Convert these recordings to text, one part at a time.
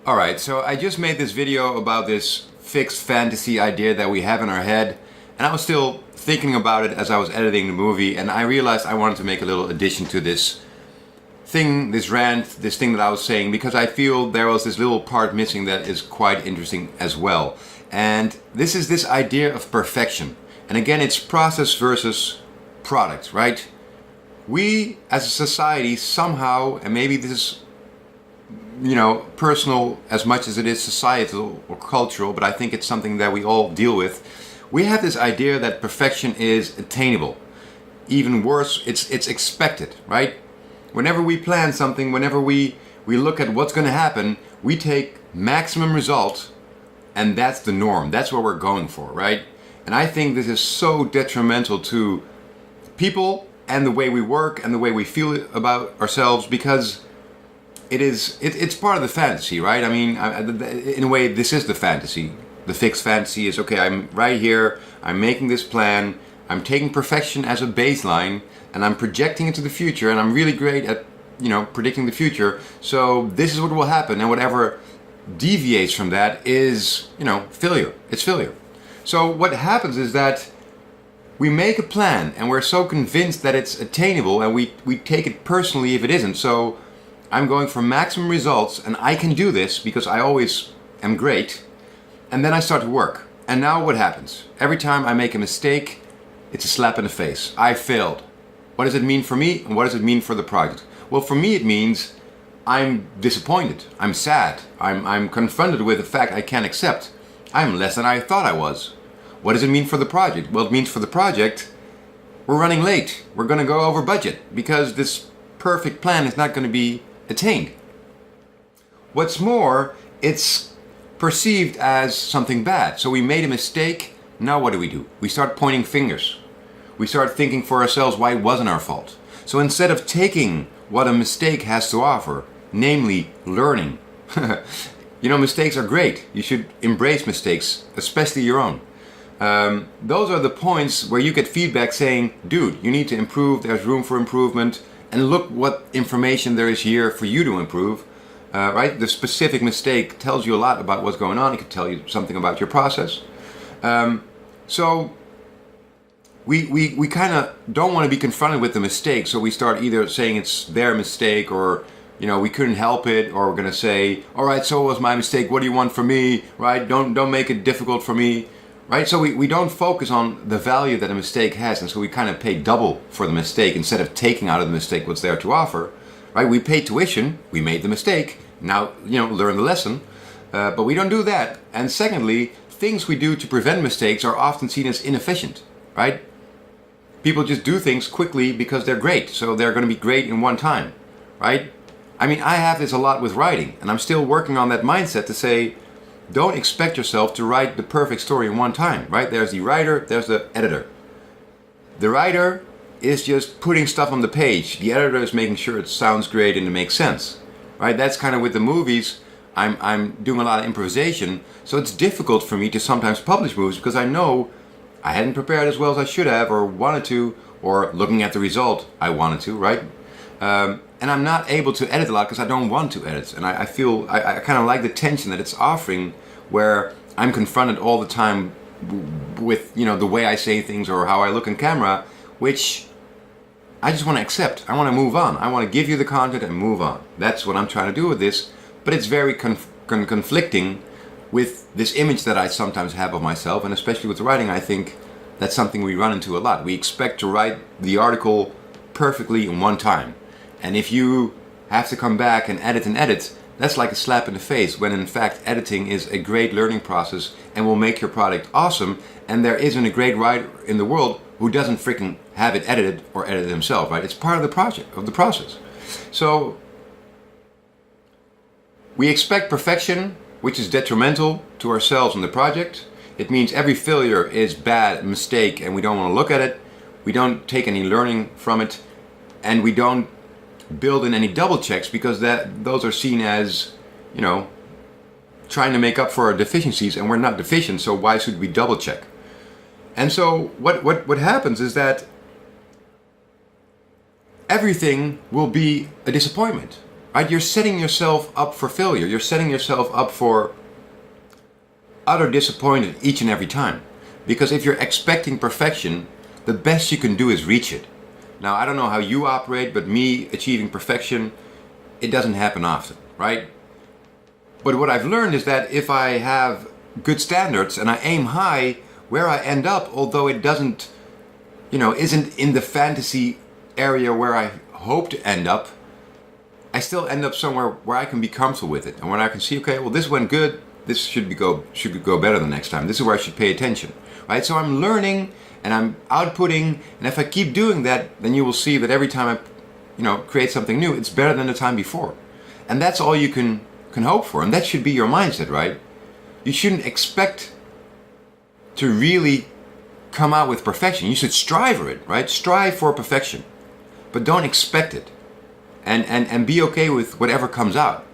Alright, so I just made this video about this fixed fantasy idea that we have in our head, and I was still thinking about it as I was editing the movie, and I realized I wanted to make a little addition to this thing, this rant, this thing that I was saying, because I feel there was this little part missing that is quite interesting as well. And this is this idea of perfection. And again, it's process versus product, right? We as a society somehow, and maybe this is personal as much as it is societal or cultural, but I think it's something that we all deal with. We have this idea that perfection is attainable. Even worse, it's expected, right? Whenever we plan something, whenever we look at what's going to happen, we take maximum result, and that's the norm. That's what we're going for, right? And I think this is so detrimental to people and the way we work and the way we feel about ourselves, because it's part of the fantasy, right? I mean, in a way, this is the fantasy. The fixed fantasy is, okay, I'm right here, I'm making this plan, I'm taking perfection as a baseline, and I'm projecting into the future, and I'm really great at, predicting the future. So this is what will happen, and whatever deviates from that is, failure. It's failure. So what happens is that we make a plan, and we're so convinced that it's attainable, and we take it personally if it isn't. So I'm going for maximum results, and I can do this because I always am great. And then I start to work. And now what happens? Every time I make a mistake, it's a slap in the face. I failed. What does it mean for me, and what does it mean for the project? Well, for me it means I'm disappointed. I'm sad. I'm confronted with a fact I can't accept. I'm less than I thought I was. What does it mean for the project? Well, it means for the project, we're running late. We're going to go over budget because this perfect plan is not going to be attained. What's more, it's perceived as something bad. So we made a mistake. Now what do? We start pointing fingers. We start thinking for ourselves why it wasn't our fault. So instead of taking what a mistake has to offer, namely learning, mistakes are great. You should embrace mistakes, especially your own. Those are the points where you get feedback saying, dude, you need to improve, there's room for improvement, and look what information there is here for you to improve. Right? The specific mistake tells you a lot about what's going on. It could tell you something about your process. So we kind of don't want to be confronted with the mistake, so we start either saying it's their mistake, or we couldn't help it, or we're going to say, all right, so it was my mistake, what do you want from me, right? Don't make it difficult for me, right? So we don't focus on the value that a mistake has, and so we kind of pay double for the mistake instead of taking out of the mistake what's there to offer, right? We pay tuition, we made the mistake, now learn the lesson, but we don't do that. And secondly, things we do to prevent mistakes are often seen as inefficient, right? People just do things quickly because they're great, so they're going to be great in one time, right? I mean, I have this a lot with writing, and I'm still working on that mindset to say, don't expect yourself to write the perfect story in one time, right? There's the writer, there's the editor. The writer is just putting stuff on the page. The editor is making sure it sounds great and it makes sense, right? That's kind of with the movies. I'm doing a lot of improvisation, so it's difficult for me to sometimes publish movies because I know I hadn't prepared as well as I should have, or wanted to, or looking at the result, I wanted to, right? And I'm not able to edit a lot because I don't want to edit. And I feel, I kind of like the tension that it's offering, where I'm confronted all the time with, the way I say things or how I look in camera, which I just want to accept. I want to move on. I want to give you the content and move on. That's what I'm trying to do with this. But it's very conflicting with this image that I sometimes have of myself, and especially with writing, I think that's something we run into a lot. We expect to write the article perfectly in one time. And if you have to come back and edit, that's like a slap in the face, when in fact editing is a great learning process and will make your product awesome, and there isn't a great writer in the world who doesn't freaking have it edited or edit it himself, right? It's part of the process. So we expect perfection, which is detrimental to ourselves and the project. It means every failure is bad, mistake, and we don't want to look at it. We don't take any learning from it, and we don't build in any double checks, because those are seen as, trying to make up for our deficiencies, and we're not deficient, so why should we double check? And so what happens is that everything will be a disappointment, right? You're setting yourself up for failure. You're setting yourself up for utter disappointment each and every time. Because if you're expecting perfection, the best you can do is reach it. Now, I don't know how you operate, but me achieving perfection, it doesn't happen often, right? But what I've learned is that if I have good standards and I aim high, where I end up, although it doesn't, isn't in the fantasy area where I hope to end up, I still end up somewhere where I can be comfortable with it. And when I can see, okay, well, this went good, this should go better the next time. This is where I should pay attention, right? So I'm learning and I'm outputting, and if I keep doing that, then you will see that every time I, create something new, it's better than the time before. And that's all you can hope for, and that should be your mindset, right? You shouldn't expect to really come out with perfection. You should strive for it, right? Strive for perfection, but don't expect it, and be okay with whatever comes out.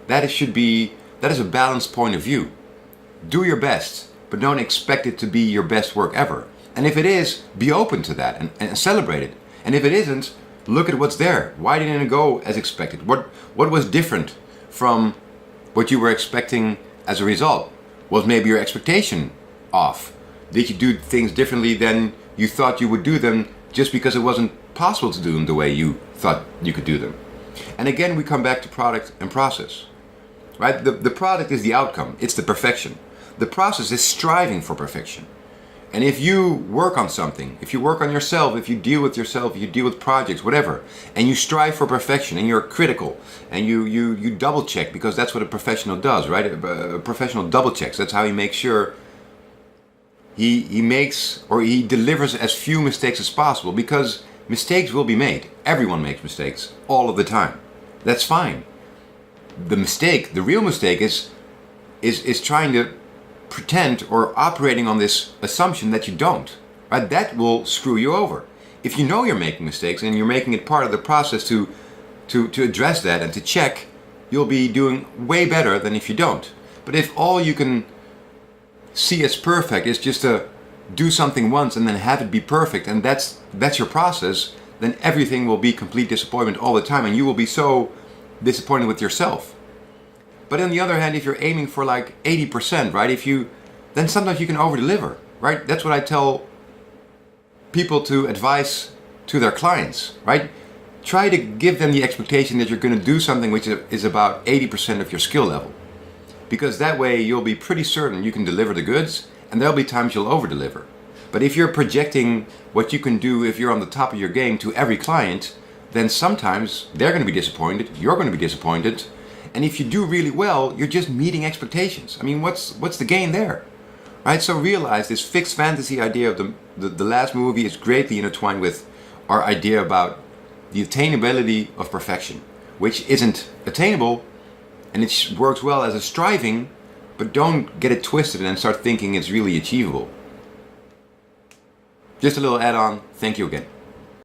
That is a balanced point of view. Do your best, but don't expect it to be your best work ever. And if it is, be open to that and celebrate it. And if it isn't, look at what's there. Why didn't it go as expected? What was different from what you were expecting as a result? Was maybe your expectation off? Did you do things differently than you thought you would do them just because it wasn't possible to do them the way you thought you could do them? And again, we come back to product and process, right? The product is the outcome. It's the perfection. The process is striving for perfection. And if you work on something, if you work on yourself, if you deal with yourself, if you deal with projects, whatever, and you strive for perfection and you're critical and you double check, because that's what a professional does, right? A professional double checks. That's how he makes sure he makes or he delivers as few mistakes as possible, because mistakes will be made. Everyone makes mistakes all of the time. That's fine. The real mistake is trying to pretend or operating on this assumption that you don't, right? That will screw you over. If you know you're making mistakes and you're making it part of the process to address that and to check, you'll be doing way better than if you don't. But if all you can see as perfect is just to do something once and then have it be perfect, and that's your process, then everything will be complete disappointment all the time, and you will be so disappointed with yourself. But on the other hand, if you're aiming for like 80%, right? Then sometimes you can over-deliver, right? That's what I tell people to advise to their clients, right? Try to give them the expectation that you're going to do something which is about 80% of your skill level. Because that way you'll be pretty certain you can deliver the goods, and there'll be times you'll over-deliver. But if you're projecting what you can do if you're on the top of your game to every client, then sometimes they're going to be disappointed, you're going to be disappointed. And if you do really well, you're just meeting expectations. I mean, what's the gain there? Right? So realize this fixed fantasy idea of the last movie is greatly intertwined with our idea about the attainability of perfection, which isn't attainable, and it works well as a striving, but don't get it twisted and start thinking it's really achievable. Just a little add-on. Thank you again.